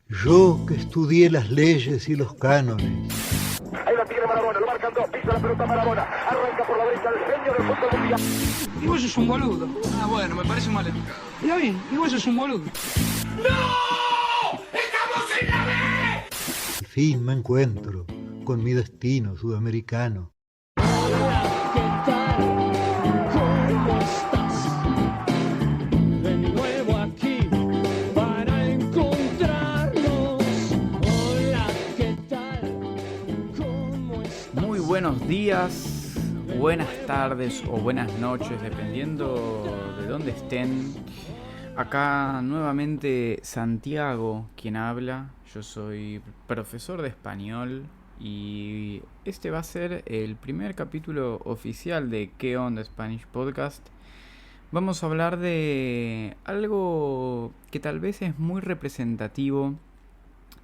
Yo que estudié las leyes y los cánones. Ahí la tiene Maradona, lo marcan dos, pisa la pelota Maradona, arranca por la derecha el genio del fútbol mundial. Y vos sos un boludo. Ah, bueno, me parece mal educado. Está bien, y vos sos un boludo. ¡No! ¡Estamos en la B! Al fin me encuentro con mi destino sudamericano. Hola, ¿qué tal? ¿Cómo estás? De nuevo aquí para encontrarnos. Hola, ¿qué tal? ¿Cómo estás? Muy buenos días, buenas tardes o buenas noches, dependiendo de dónde estén. Acá nuevamente Santiago, quien habla. Yo soy profesor de español y este va a ser el primer capítulo oficial de ¿Qué onda Spanish Podcast? Vamos a hablar de algo que tal vez es muy representativo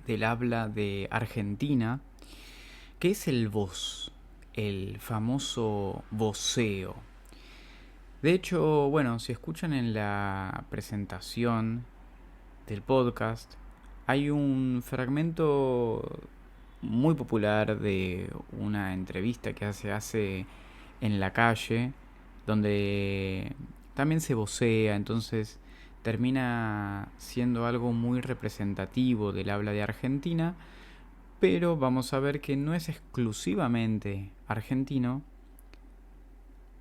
del habla de Argentina, que es el vos, el famoso voceo. De hecho, bueno, si escuchan en la presentación del podcast, hay un fragmento muy popular de una entrevista que se hace en la calle, donde también se vocea, entonces termina siendo algo muy representativo del habla de Argentina, pero vamos a ver que no es exclusivamente argentino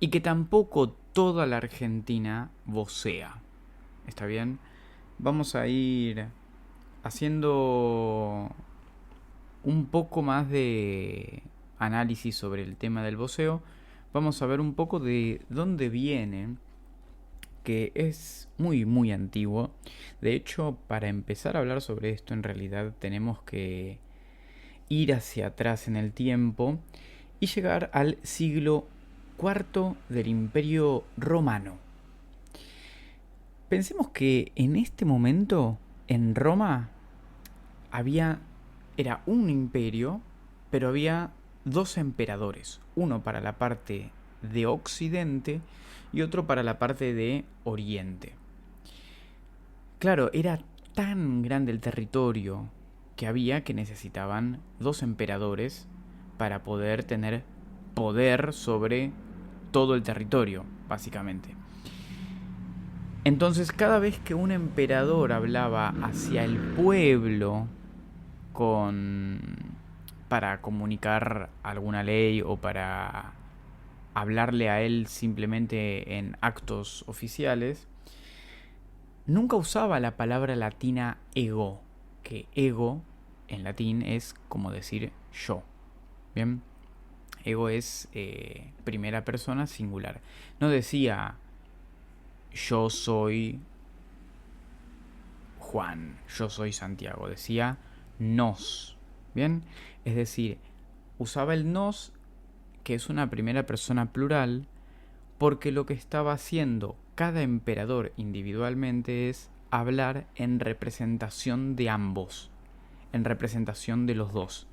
y que tampoco toda la Argentina vocea. ¿Está bien? Vamos a ir haciendo un poco más de análisis sobre el tema del voceo. Vamos a ver un poco de dónde viene, que es muy muy antiguo. De hecho, para empezar a hablar sobre esto, en realidad tenemos que ir hacia atrás en el tiempo y llegar al siglo IV del Imperio Romano. Pensemos que en este momento en Roma era un imperio, pero había dos emperadores, uno para la parte de Occidente y otro para la parte de Oriente. Claro, era tan grande el territorio que había que necesitaban dos emperadores para poder tener poder sobre todo el territorio, básicamente. Entonces, cada vez que un emperador hablaba hacia el pueblo para comunicar alguna ley o para hablarle a él simplemente en actos oficiales, nunca usaba la palabra latina ego, que ego en latín es como decir yo. Bien, ego es primera persona singular. No decía yo soy Juan, yo soy Santiago, decía nos. Bien, es decir, usaba el nos, que es una primera persona plural, porque lo que estaba haciendo cada emperador individualmente es hablar en representación de ambos, en representación de los dos.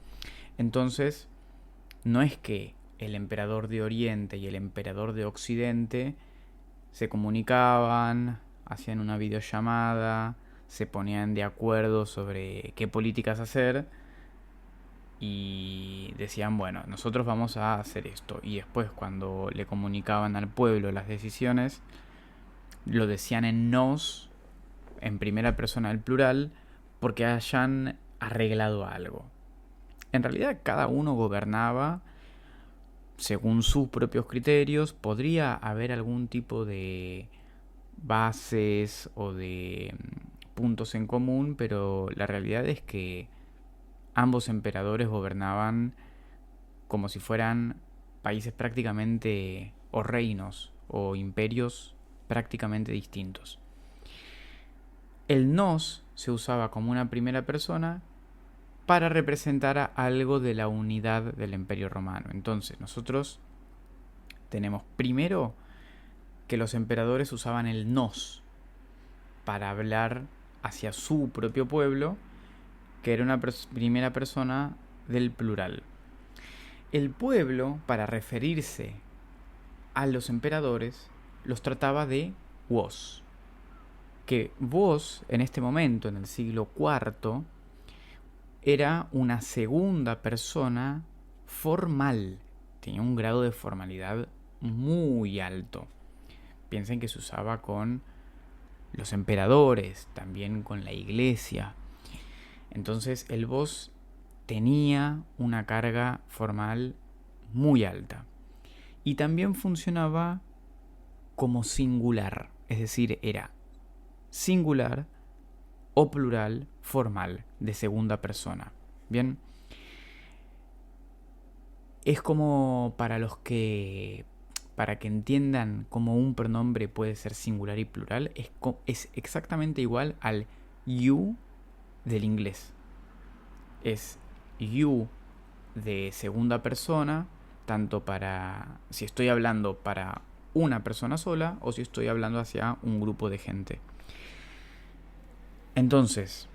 Entonces, no es que el emperador de Oriente y el emperador de Occidente se comunicaban, hacían una videollamada, se ponían de acuerdo sobre qué políticas hacer y decían, bueno, nosotros vamos a hacer esto. Y después, cuando le comunicaban al pueblo las decisiones, lo decían en nos, en primera persona del plural, porque hayan arreglado algo. En realidad, cada uno gobernaba según sus propios criterios. Podría haber algún tipo de bases o de puntos en común, pero la realidad es que ambos emperadores gobernaban como si fueran países prácticamente, o reinos, o imperios prácticamente distintos. El nos se usaba como una primera persona para representar a algo de la unidad del Imperio Romano. Entonces, nosotros tenemos primero que los emperadores usaban el nos para hablar hacia su propio pueblo, que era una primera persona del plural. El pueblo, para referirse a los emperadores, los trataba de vos. Que vos, en este momento, en el siglo IV, era una segunda persona formal. Tenía un grado de formalidad muy alto. Piensen que se usaba con los emperadores, también con la iglesia. Entonces el vos tenía una carga formal muy alta. Y también funcionaba como singular, es decir, era singular o plural formal de segunda persona. Bien, es como para que entiendan cómo un pronombre puede ser singular y plural, es exactamente igual al you del inglés. Es you de segunda persona, tanto para si estoy hablando para una persona sola o si estoy hablando hacia un grupo de gente. Entonces,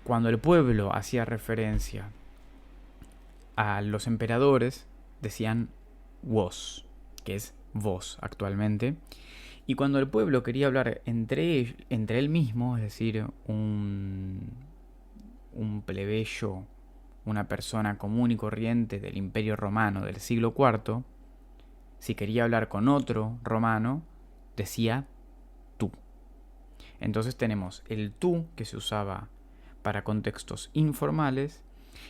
cuando el pueblo hacía referencia a los emperadores, decían vos, que es vos actualmente. Y cuando el pueblo quería hablar entre él mismo, es decir, un plebeyo, una persona común y corriente del Imperio Romano del siglo IV, si quería hablar con otro romano, decía tú. Entonces tenemos el tú que se usaba para contextos informales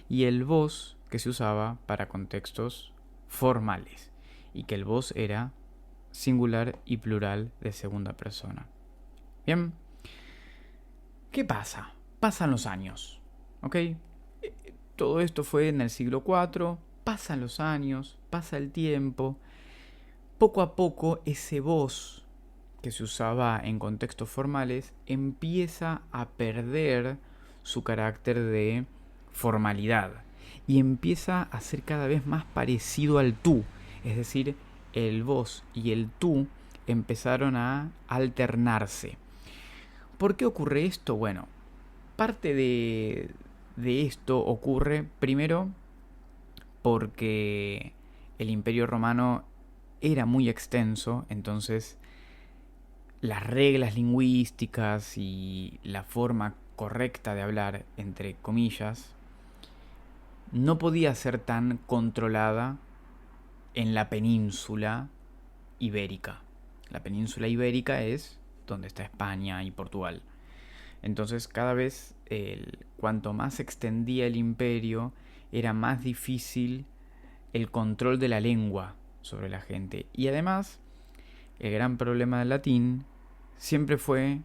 y el vos que se usaba para contextos formales, y que el vos era singular y plural de segunda persona. Bien, ¿qué pasa? Pasan los años, ¿ok? Todo esto fue en el siglo IV, pasan los años, pasa el tiempo. Poco a poco ese vos que se usaba en contextos formales empieza a perder su carácter de formalidad y empieza a ser cada vez más parecido al tú. Es decir, el vos y el tú empezaron a alternarse. ¿Por qué ocurre esto? Bueno, parte de esto ocurre primero porque el Imperio Romano era muy extenso, entonces las reglas lingüísticas y la forma correcta de hablar, entre comillas, no podía ser tan controlada en la península ibérica. La península ibérica es donde está España y Portugal. Entonces cada vez, cuanto más se extendía el imperio, era más difícil el control de la lengua sobre la gente. Y además, el gran problema del latín siempre fue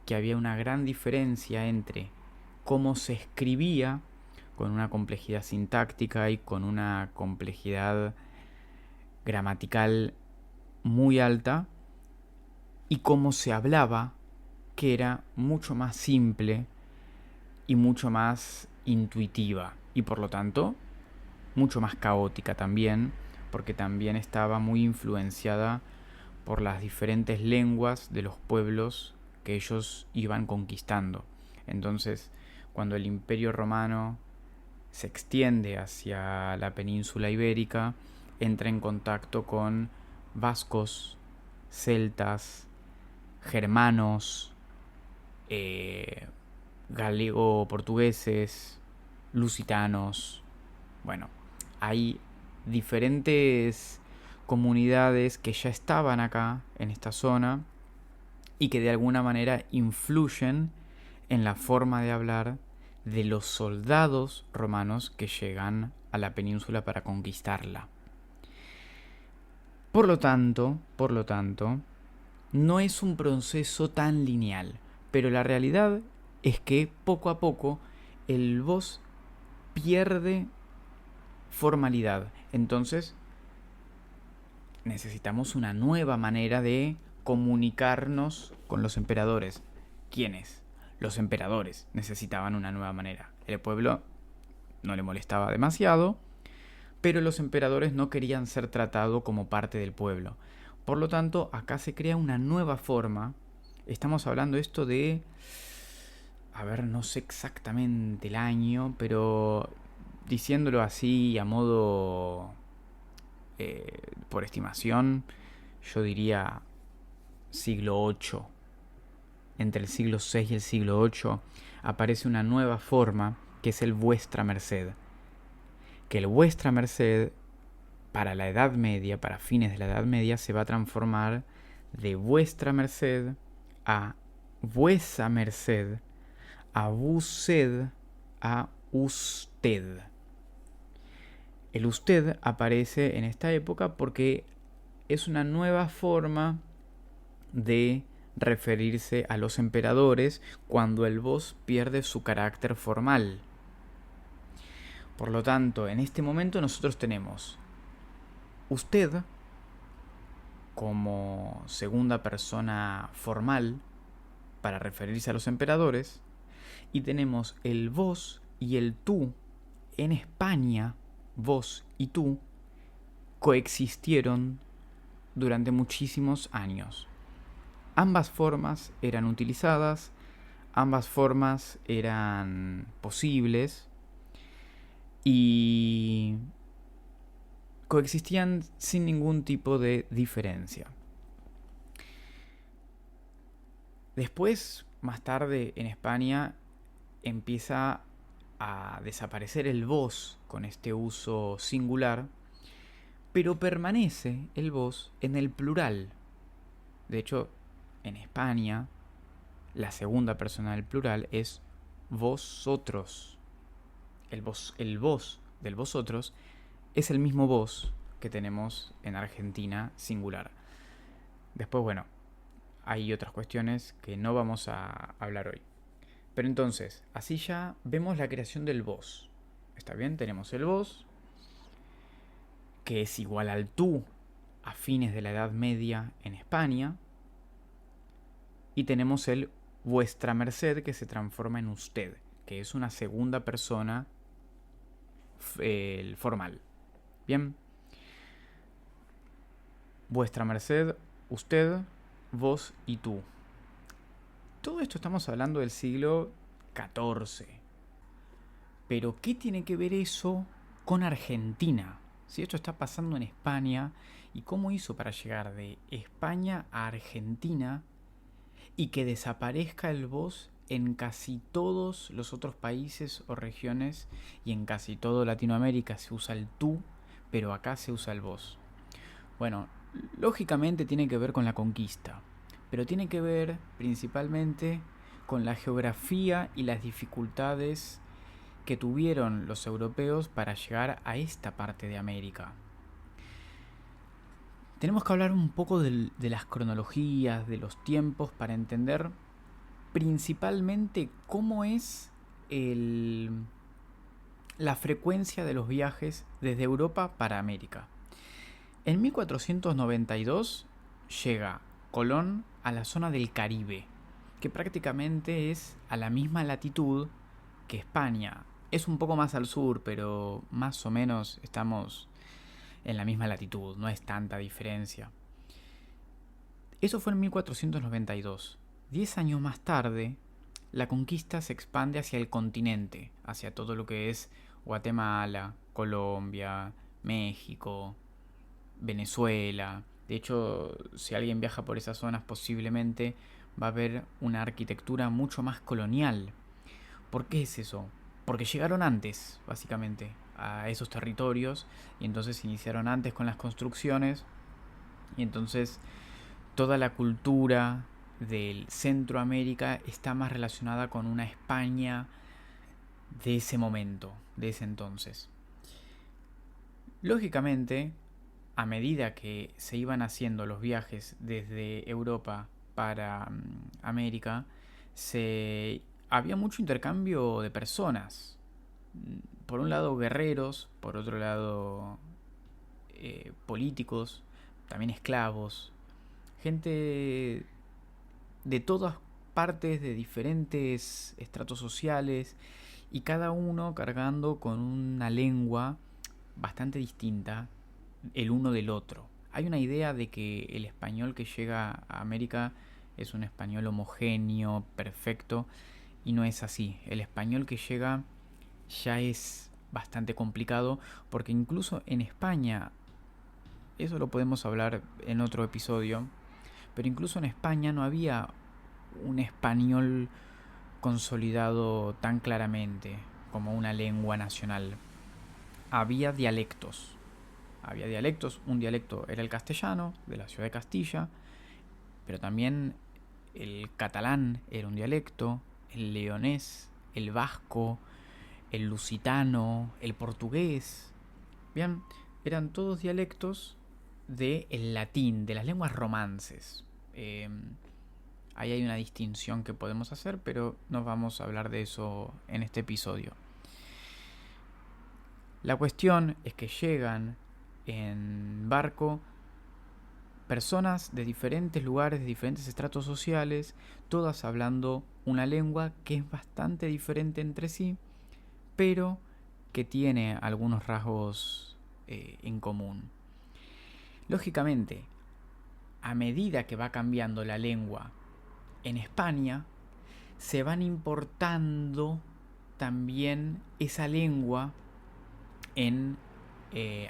que había una gran diferencia entre cómo se escribía, con una complejidad sintáctica y con una complejidad gramatical muy alta, y cómo se hablaba, que era mucho más simple y mucho más intuitiva, y por lo tanto mucho más caótica también, porque también estaba muy influenciada por las diferentes lenguas de los pueblos que ellos iban conquistando. Entonces, cuando el Imperio Romano se extiende hacia la península ibérica, entra en contacto con vascos, celtas, germanos, galego-portugueses, lusitanos. Bueno, hay diferentes comunidades que ya estaban acá en esta zona y que de alguna manera influyen en la forma de hablar de los soldados romanos que llegan a la península para conquistarla. Por lo tanto, no es un proceso tan lineal, pero la realidad es que poco a poco el vos pierde formalidad. Entonces, necesitamos una nueva manera de comunicarnos con los emperadores. ¿Quiénes? Los emperadores necesitaban una nueva manera. El pueblo no le molestaba demasiado, pero los emperadores no querían ser tratados como parte del pueblo. Por lo tanto, acá se crea una nueva forma. Estamos hablando esto de... no sé exactamente el año, pero diciéndolo así a modo... por estimación, yo diría siglo VIII. Entre el siglo VI y el siglo VIII aparece una nueva forma que es el vuestra merced. Que el vuestra merced, para la Edad Media, para fines de la Edad Media, se va a transformar de vuestra merced a vuesa merced, a vused, a usted. El usted aparece en esta época porque es una nueva forma de referirse a los emperadores cuando el vos pierde su carácter formal. Por lo tanto, en este momento nosotros tenemos usted como segunda persona formal para referirse a los emperadores, y tenemos el vos y el tú. En España, vos y tú coexistieron durante muchísimos años. Ambas formas eran utilizadas, ambas formas eran posibles y coexistían sin ningún tipo de diferencia. Después, más tarde, en España empieza a desaparecer el vos con este uso singular, pero permanece el vos en el plural. De hecho, en España, la segunda persona del plural es vosotros. El vos del vosotros es el mismo vos que tenemos en Argentina singular. Después, bueno, hay otras cuestiones que no vamos a hablar hoy. Pero entonces, así ya vemos la creación del vos. ¿Está bien? Tenemos el vos, que es igual al tú a fines de la Edad Media en España. Y tenemos el vuestra merced, que se transforma en usted, que es una segunda persona formal. Bien. Vuestra merced, usted, vos y tú. Todo esto estamos hablando del siglo XIV. Pero ¿qué tiene que ver eso con Argentina? Si esto está pasando en España, ¿y cómo hizo para llegar de España a Argentina y que desaparezca el vos en casi todos los otros países o regiones, y en casi todo Latinoamérica se usa el tú, pero acá se usa el vos? Bueno, lógicamente tiene que ver con la conquista, pero tiene que ver principalmente con la geografía y las dificultades que tuvieron los europeos para llegar a esta parte de América. Tenemos que hablar un poco de las cronologías, de los tiempos, para entender principalmente cómo es la frecuencia de los viajes desde Europa para América. En 1492 llega Colón a la zona del Caribe, que prácticamente es a la misma latitud que España. Es un poco más al sur, pero más o menos estamos en la misma latitud, no es tanta diferencia. Eso fue en 1492. 10 años más tarde, la conquista se expande hacia el continente, hacia todo lo que es Guatemala, Colombia, México, Venezuela. De hecho, si alguien viaja por esas zonas, posiblemente va a ver una arquitectura mucho más colonial. ¿Por qué es eso? Porque llegaron antes, básicamente, a esos territorios, y entonces se iniciaron antes con las construcciones, y entonces toda la cultura del Centroamérica está más relacionada con una España de ese momento, de ese entonces. Lógicamente, a medida que se iban haciendo los viajes desde Europa para América, había mucho intercambio de personas. Por un lado guerreros, por otro lado políticos, también esclavos, gente de todas partes, de diferentes estratos sociales, y cada uno cargando con una lengua bastante distinta el uno del otro. Hay una idea de que el español que llega a América es un español homogéneo, perfecto, y no es así. El español que llega ya es bastante complicado, porque incluso en España, eso lo podemos hablar en otro episodio, pero incluso en España no había un español consolidado tan claramente como una lengua nacional. Había dialectos. Un dialecto era el castellano de la ciudad de Castilla, pero también el catalán era un dialecto, el leonés, el vasco, el lusitano, el portugués. Bien, eran todos dialectos del latín, de las lenguas romances. Ahí hay una distinción que podemos hacer, pero no vamos a hablar de eso en este episodio. La cuestión es que llegan en barco personas de diferentes lugares, de diferentes estratos sociales, todas hablando una lengua que es bastante diferente entre sí, pero que tiene algunos rasgos en común. Lógicamente, a medida que va cambiando la lengua en España, se van importando también esa lengua en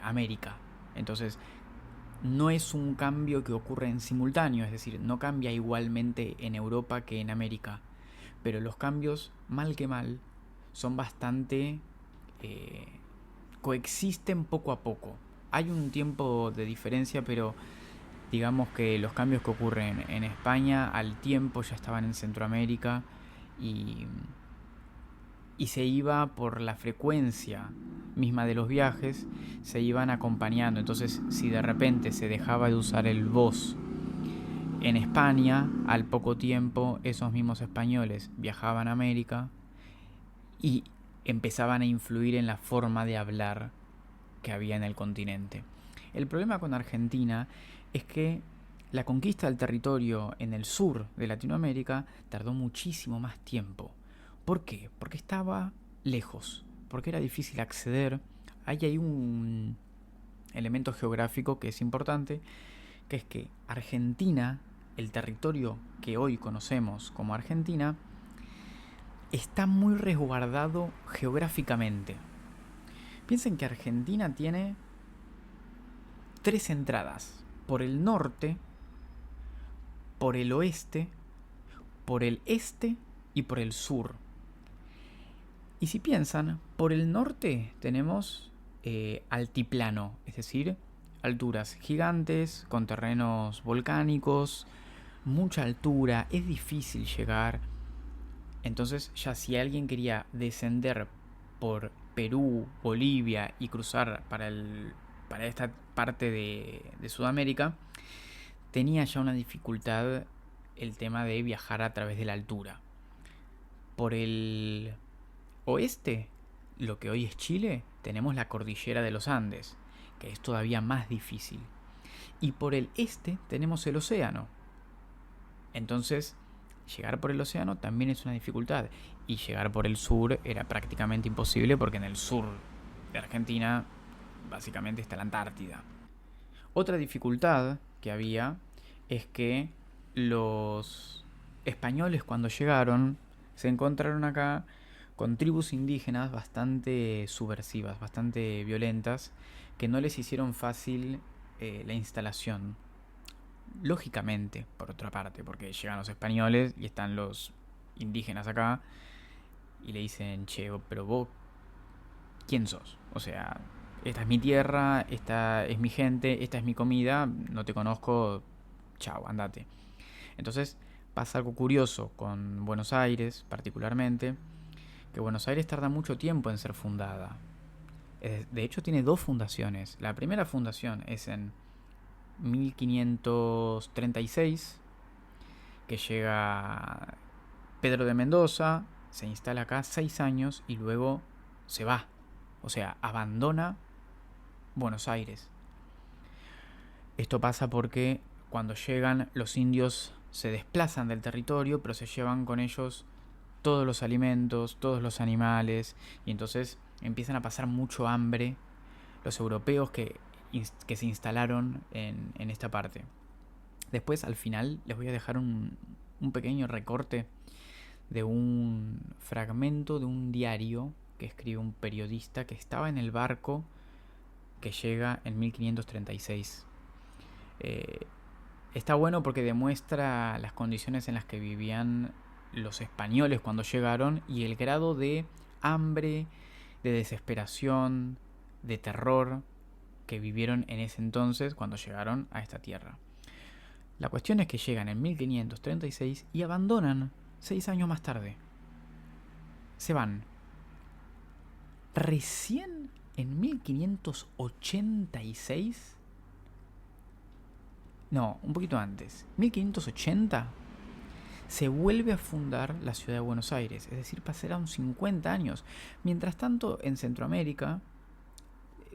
América. Entonces, no es un cambio que ocurre en simultáneo, es decir, no cambia igualmente en Europa que en América, pero los cambios, mal que mal, son bastante coexisten poco a poco. Hay un tiempo de diferencia, pero digamos que los cambios que ocurren en España al tiempo ya estaban en Centroamérica y se iba por la frecuencia misma de los viajes, se iban acompañando. Entonces, si de repente se dejaba de usar el vos en España, al poco tiempo esos mismos españoles viajaban a América y empezaban a influir en la forma de hablar que había en el continente. El problema con Argentina es que la conquista del territorio en el sur de Latinoamérica tardó muchísimo más tiempo. ¿Por qué? Porque estaba lejos, porque era difícil acceder. Ahí hay un elemento geográfico que es importante, que es que Argentina, el territorio que hoy conocemos como Argentina, está muy resguardado geográficamente. Piensen que Argentina tiene 3 entradas: por el norte, por el oeste, por el este y por el sur. Y si piensan, por el norte tenemos altiplano, es decir, alturas gigantes, con terrenos volcánicos, mucha altura, es difícil llegar. Entonces, ya si alguien quería descender por Perú, Bolivia y cruzar para esta parte de Sudamérica, tenía ya una dificultad el tema de viajar a través de la altura. Por el oeste, lo que hoy es Chile, tenemos la cordillera de los Andes, que es todavía más difícil. Y por el este tenemos el océano. Entonces, llegar por el océano también es una dificultad. Y llegar por el sur era prácticamente imposible, porque en el sur de Argentina básicamente está la Antártida. Otra dificultad que había es que los españoles, cuando llegaron, se encontraron acá con tribus indígenas bastante subversivas, bastante violentas, que no les hicieron fácil la instalación. Lógicamente, por otra parte, porque llegan los españoles y están los indígenas acá y le dicen: che, pero vos, ¿quién sos? O sea, esta es mi tierra, esta es mi gente, esta es mi comida, no te conozco, chao, andate. Entonces pasa algo curioso con Buenos Aires, particularmente, que Buenos Aires tarda mucho tiempo en ser fundada. De hecho, tiene 2 fundaciones. La primera fundación es en 1536, que llega Pedro de Mendoza, se instala acá 6 años y luego se va. O sea, abandona Buenos Aires. Esto pasa porque cuando llegan, los indios se desplazan del territorio, pero se llevan con ellos todos los alimentos, todos los animales, y entonces empiezan a pasar mucho hambre los europeos que se instalaron en esta parte. Después, al final, les voy a dejar un pequeño recorte de un fragmento de un diario que escribe un periodista que estaba en el barco que llega en 1536. Está bueno porque demuestra las condiciones en las que vivían los españoles cuando llegaron y el grado de hambre, de desesperación, de terror que vivieron en ese entonces cuando llegaron a esta tierra. La cuestión es que llegan en 1536 y abandonan 6 años más tarde. Se van. Recién en 1586, no, un poquito antes, 1580, se vuelve a fundar la ciudad de Buenos Aires, es decir, pasaron 50 años. Mientras tanto, en Centroamérica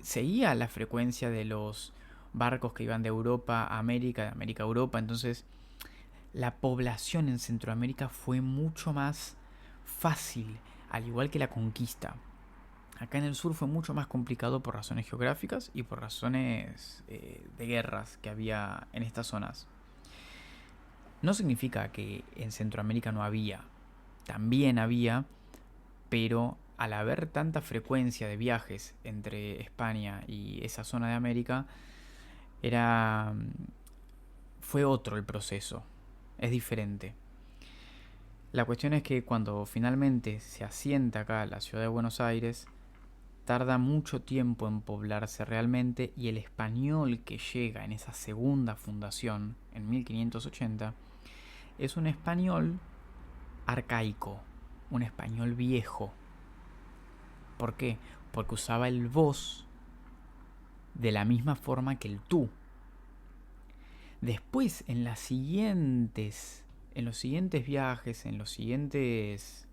seguía la frecuencia de los barcos que iban de Europa a América, de América a Europa, entonces la población en Centroamérica fue mucho más fácil, al igual que la conquista. Acá en el sur fue mucho más complicado por razones geográficas y por razones de guerras que había en estas zonas. No significa que en Centroamérica no había, también había, pero al haber tanta frecuencia de viajes entre España y esa zona de América, fue otro el proceso, es diferente. La cuestión es que cuando finalmente se asienta acá la ciudad de Buenos Aires, tarda mucho tiempo en poblarse realmente, y el español que llega en esa segunda fundación, en 1580, es un español arcaico, un español viejo. ¿Por qué? Porque usaba el vos de la misma forma que el tú. Después, en los siguientes viajes, en los siguientes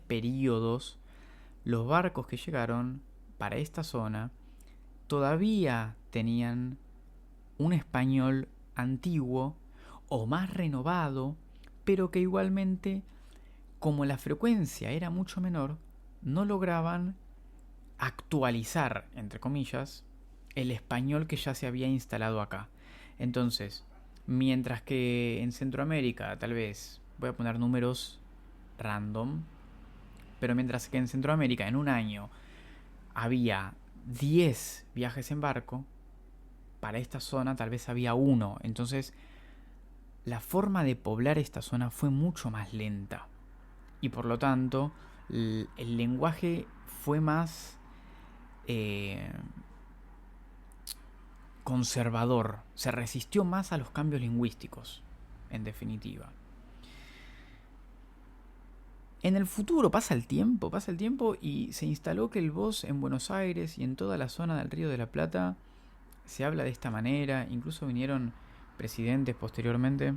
periodos, los barcos que llegaron para esta zona todavía tenían un español antiguo o más renovado, pero que igualmente, como la frecuencia era mucho menor, no lograban actualizar, entre comillas, el español que ya se había instalado acá. Entonces, mientras que en Centroamérica, tal vez, voy a poner números random, pero mientras que en Centroamérica en un año había 10 viajes en barco, para esta zona tal vez había 1. Entonces, la forma de poblar esta zona fue mucho más lenta. Y por lo tanto, el lenguaje fue más conservador. Se resistió más a los cambios lingüísticos, en definitiva. En el futuro pasa el tiempo y se instaló que el vos en Buenos Aires y en toda la zona del Río de la Plata se habla de esta manera. Incluso vinieron presidentes posteriormente,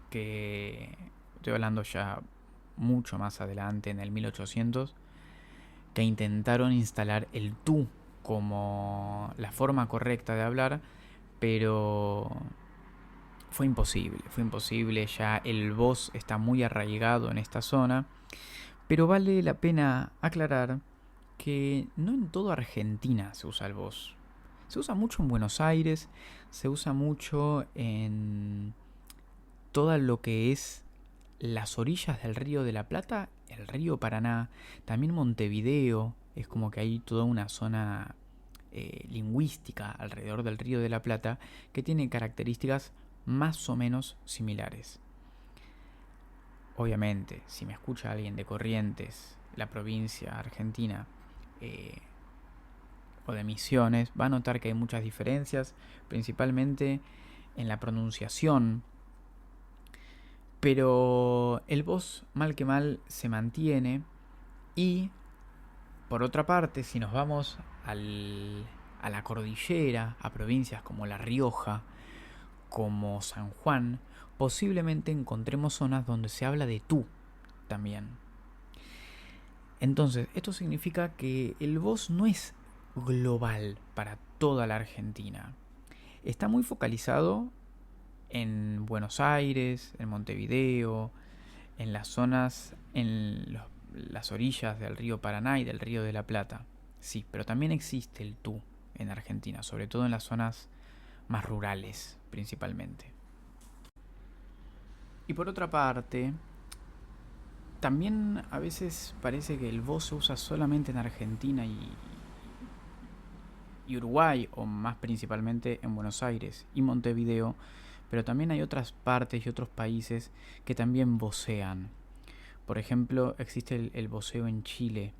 que estoy hablando ya mucho más adelante, en el 1800, que intentaron instalar el tú como la forma correcta de hablar, pero fue imposible, ya el vos está muy arraigado en esta zona. Pero vale la pena aclarar que no en toda Argentina se usa el vos. Se usa mucho en Buenos Aires, se usa mucho en todo lo que es las orillas del Río de la Plata, el río Paraná, también Montevideo. Es como que hay toda una zona lingüística alrededor del Río de la Plata que tiene características más o menos similares. Obviamente, si me escucha alguien de Corrientes, la provincia argentina, o de Misiones, va a notar que hay muchas diferencias, principalmente en la pronunciación. Pero el vos, mal que mal, se mantiene. Y por otra parte, si nos vamos a la cordillera, a provincias como La Rioja, como San Juan, posiblemente encontremos zonas donde se habla de tú también. Entonces, esto significa que el vos no es global para toda la Argentina. Está muy focalizado en Buenos Aires, en Montevideo, en las zonas, en las orillas del río Paraná y del río de la Plata. Sí, pero también existe el tú en Argentina, sobre todo en las zonas más rurales, principalmente. Y por otra parte, también a veces parece que el vos se usa solamente en Argentina y Uruguay, o más principalmente en Buenos Aires y Montevideo, pero también hay otras partes y otros países que también vocean. Por ejemplo, existe el voceo en Chile,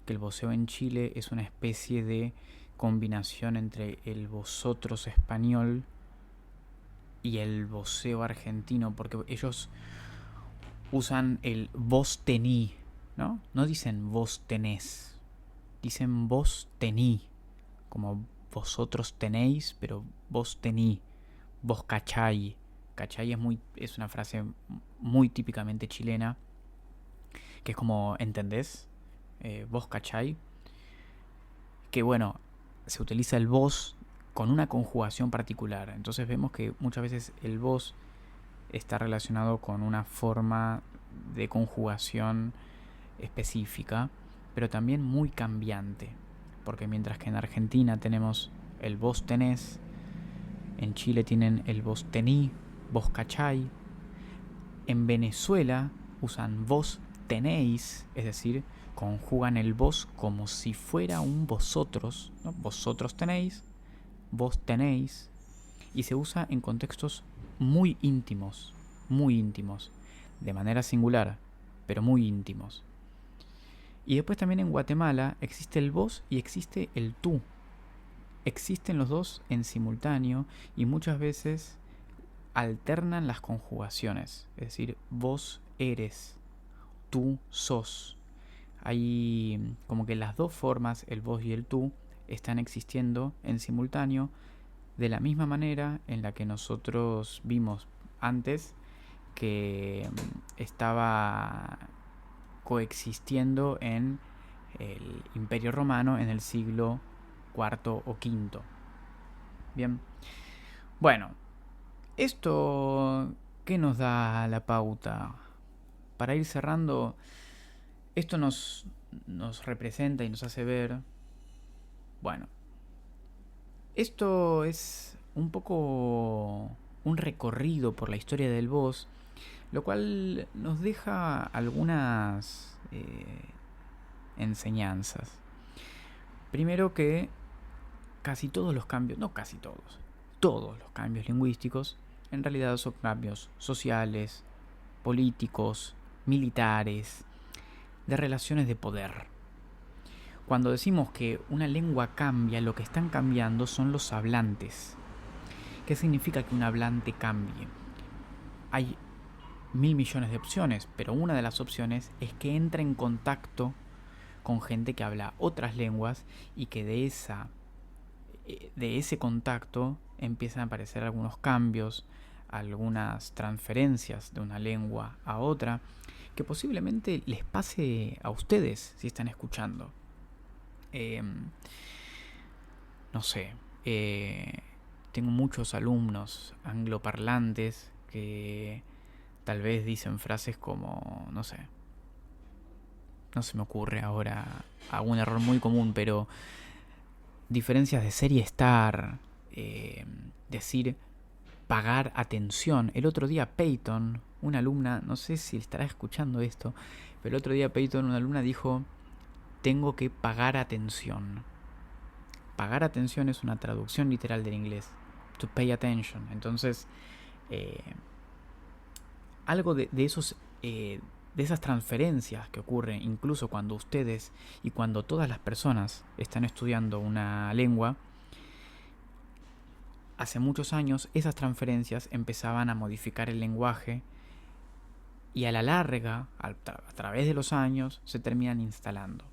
que el voceo en Chile es una especie de combinación entre el vosotros español y el voceo argentino, porque ellos usan el vos tení, ¿no? No dicen vos tenés, dicen vos tení, como vosotros tenéis, pero vos tení, vos cachai. Cachai es una frase muy típicamente chilena, que es como, ¿entendés? Vos cachai. Que bueno, se utiliza el vos con una conjugación particular. Entonces vemos que muchas veces el vos está relacionado con una forma de conjugación específica, pero también muy cambiante. Porque mientras que en Argentina tenemos el vos tenés, en Chile tienen el vos tení, vos cachai. En Venezuela usan vos tenéis, es decir, conjugan el vos como si fuera un vosotros, ¿no? Vosotros tenéis, vos tenéis, y se usa en contextos muy íntimos, de manera singular, pero muy íntimos. Y después también en Guatemala existe el vos y existe el tú. Existen los dos en simultáneo y muchas veces alternan las conjugaciones, es decir, vos eres, tú sos. Hay como que las dos formas, el vos y el tú, están existiendo en simultáneo de la misma manera en la que nosotros vimos antes que estaba coexistiendo en el Imperio Romano en el siglo IV o V. Bien. Bueno, esto, ¿qué nos da la pauta? Para ir cerrando, esto nos representa y nos hace ver, bueno, esto es un poco un recorrido por la historia del vos, lo cual nos deja algunas enseñanzas. Primero que casi todos los cambios, no casi todos los cambios lingüísticos, en realidad son cambios sociales, políticos, militares, de relaciones de poder. Cuando decimos que una lengua cambia, lo que están cambiando son los hablantes. ¿Qué significa que un hablante cambie? Hay 1.000 millones de opciones, pero una de las opciones es que entre en contacto con gente que habla otras lenguas y que de ese contacto empiezan a aparecer algunos cambios, algunas transferencias de una lengua a otra, que posiblemente les pase a ustedes si están escuchando. No sé, tengo muchos alumnos angloparlantes que tal vez dicen frases como, no sé, no se me ocurre ahora algún error muy común, pero diferencias de ser y estar, decir pagar atención. El otro día Peyton, una alumna, no sé si estará escuchando esto, pero el otro día Peyton, una alumna, dijo: tengo que pagar atención. Pagar atención es una traducción literal del inglés, to pay attention. Entonces, algo de esas transferencias que ocurren incluso cuando ustedes y cuando todas las personas están estudiando una lengua. Hace muchos años esas transferencias empezaban a modificar el lenguaje y a la larga, a través de los años, se terminan instalando.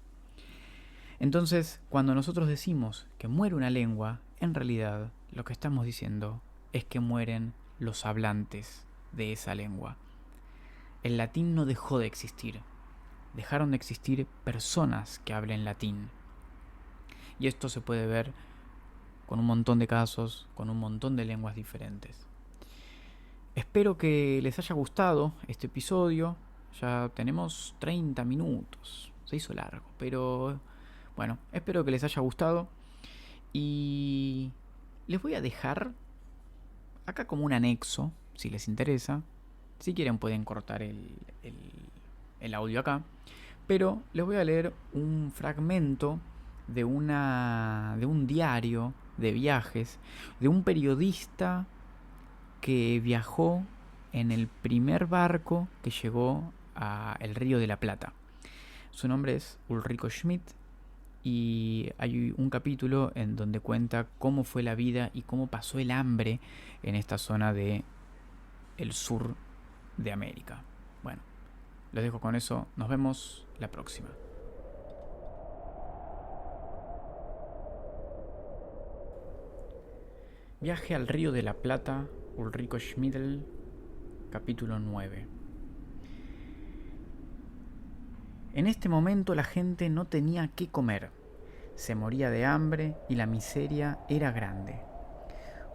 Entonces, cuando nosotros decimos que muere una lengua, en realidad lo que estamos diciendo es que mueren los hablantes de esa lengua. El latín no dejó de existir. Dejaron de existir personas que hablen latín. Y esto se puede ver con un montón de casos, con un montón de lenguas diferentes. Espero que les haya gustado este episodio. Ya tenemos 30 minutos. Se hizo largo, pero bueno, espero que les haya gustado. Y les voy a dejar acá como un anexo, si les interesa. Si quieren pueden cortar el audio acá. Pero les voy a leer un fragmento de un diario de viajes de un periodista que viajó en el primer barco que llegó a el Río de la Plata. Su nombre es Ulrico Schmidt y hay un capítulo en donde cuenta cómo fue la vida y cómo pasó el hambre en esta zona de el sur de América. Bueno, los dejo con eso. Nos vemos la próxima. Viaje al Río de la Plata, Ulrico Schmidl, capítulo 9. En este momento la gente no tenía qué comer, se moría de hambre y la miseria era grande.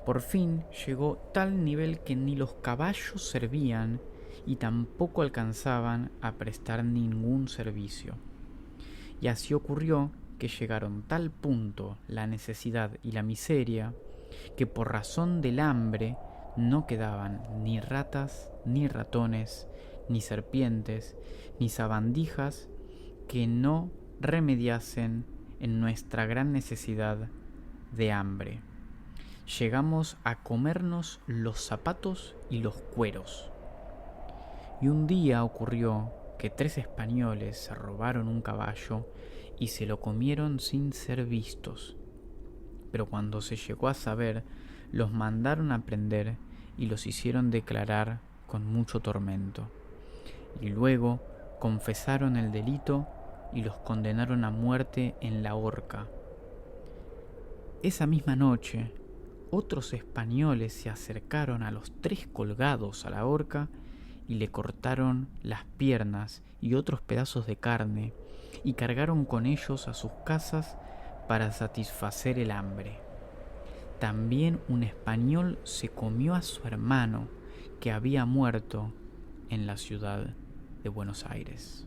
Por fin llegó tal nivel que ni los caballos servían y tampoco alcanzaban a prestar ningún servicio. Y así ocurrió que llegaron tal punto la necesidad y la miseria que por razón del hambre no quedaban ni ratas, ni ratones, ni serpientes, ni sabandijas que no remediasen en nuestra gran necesidad de hambre. Llegamos a comernos los zapatos y los cueros. Y un día ocurrió que 3 españoles se robaron un caballo y se lo comieron sin ser vistos. Pero cuando se llegó a saber, los mandaron a prender y los hicieron declarar con mucho tormento. Y luego confesaron el delito y los condenaron a muerte en la horca. Esa misma noche, otros españoles se acercaron a los 3 colgados a la horca y le cortaron las piernas y otros pedazos de carne y cargaron con ellos a sus casas para satisfacer el hambre. También un español se comió a su hermano que había muerto en la ciudad de Buenos Aires.